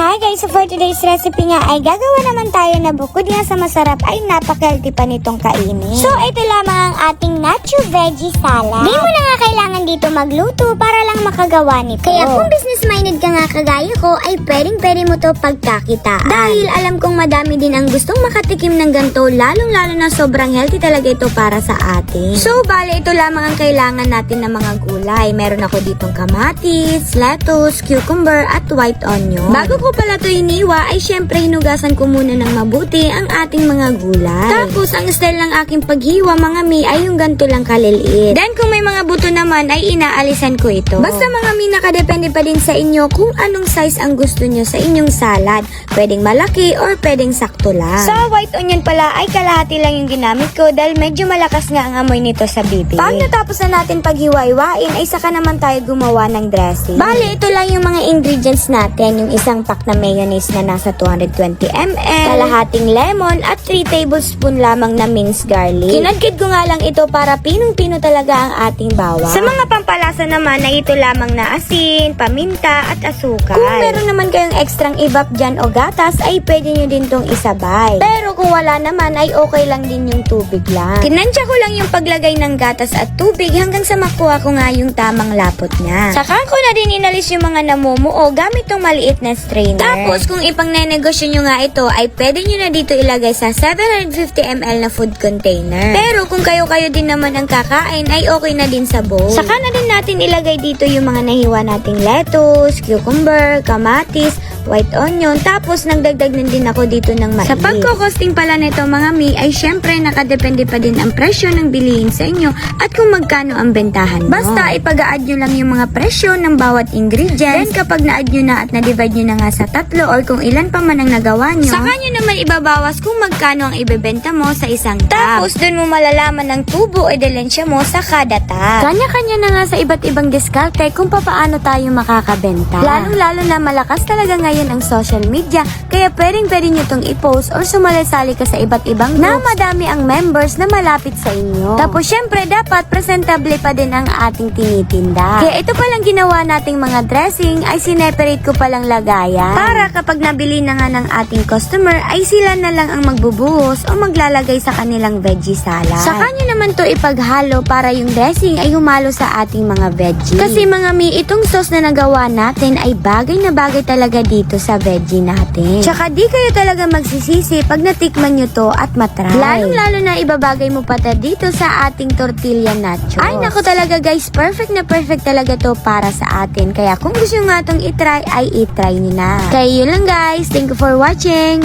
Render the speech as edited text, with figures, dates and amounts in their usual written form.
Hi guys! So for today's recipe nga ay gagawa naman tayo na bukod nga sa masarap ay napaka-healthy pa nitong kainin. So ito lamang ang ating nacho veggie salad. Di mo na nga kailangan dito magluto para lang makagawa nito. Kaya kung business minded ka nga kagaya ko ay pwedeng mo to pagkakitaan. Dahil alam kong madami din ang gustong makatikim ng ganito, lalong-lalo na sobrang healthy talaga ito para sa atin. So bale ito lamang ang kailangan natin ng mga gulay. Meron ako ditong kamatis, lettuce, cucumber at white onion. Bago ko pala ito iniwa ay syempre hinugasan ko muna ng mabuti ang ating mga gulay. Tapos ang style ng aking paghiwa mga mi ay yung ganito lang kaliliit. Then kung may mga buto naman ay inaalisan ko ito. Basta mga mi nakadepende pa din sa inyo kung anong size ang gusto nyo sa inyong salad. Pwedeng malaki or pwedeng sakto lang. Sa white onion pala ay kalahati lang yung ginamit ko dahil medyo malakas nga ang amoy nito sa bibig. Pag natapos na natin paghiwa-hiwain ay saka naman tayo gumawa ng dressing. Bale ito lang yung mga ingredients natin. Yung isang pack na mayonnaise na nasa 220 ml, kalahating lemon at 3 tablespoon lamang na minced garlic. Kinadkid ko nga lang ito para pinong-pino talaga ang ating bawang. Sa mga pampalasa naman ay ito lamang na asin, paminta at asukal. Kung meron naman kayong extrang ibap dyan o gatas ay pwede nyo din tong isabay. Pero kung wala naman ay okay lang din yung tubig lang. Kinansya ko lang yung paglagay ng gatas at tubig hanggang sa makuha ko nga yung tamang lapot niya. Saka ko na din inalis yung mga namumuo gamit tong maliit na strainer. Tapos kung ipang-nenegosyo nyo nga ito ay pwede nyo na dito ilagay sa 750 ml na food container. Pero kung kayo-kayo din naman ang kakain ay okay na din sa bowl. Saka na din natin ilagay dito yung mga nahiwa nating lettuce, cucumber, kamatis, white onion. Tapos nagdagdag na din ako dito ng mais. Sa pagkokosting pala nito mga mi ay syempre nakadepende pa din ang presyo ng bilihin sa inyo at kung magkano ang bentahan mo. Basta ipag-a-add nyo lang yung mga presyo ng bawat ingredients. Then kapag na-add nyo na at na-divide nyo na nga sa tatlo or kung ilan pa man ang nagawa nyo, saka nyo naman ibabawas kung magkano ang ibebenta mo sa isang tub. Tapos dun mo malalaman ng tubo o delensya mo sa kada tub. Kanya-kanya na nga sa iba't ibang diskarte kung paano tayo makakabenta. Lalong-lalo na malakas talaga ngayon ang social media, kaya pwede nyo itong i-post or sumali-sali ka sa iba't ibang groups na madami ang members na malapit sa inyo. Tapos syempre dapat presentable pa din ang ating tinitinda. Kaya ito palang ginawa nating mga dressing ay sineperate ko palang lagayan para kapag nabili na nga ng ating customer ay sila na lang ang magbubuhos o maglalagay sa kanilang veggie salad. Saka nyo naman to ipaghalo para yung dressing ay humalo sa ating mga veggie. Kasi mga mi, itong sauce na nagawa natin ay bagay na bagay talaga dito sa veggie natin. Tsaka di kayo talaga magsisisi pag natikman nyo to at matry. Lalong-lalo na ibabagay mo pata dito sa ating tortilla nachos. Ay naku talaga guys, perfect na perfect talaga to para sa atin. Kaya kung gusto nyo nga itong itry ay itry nyo na. Kaya yun lang guys, thank you for watching.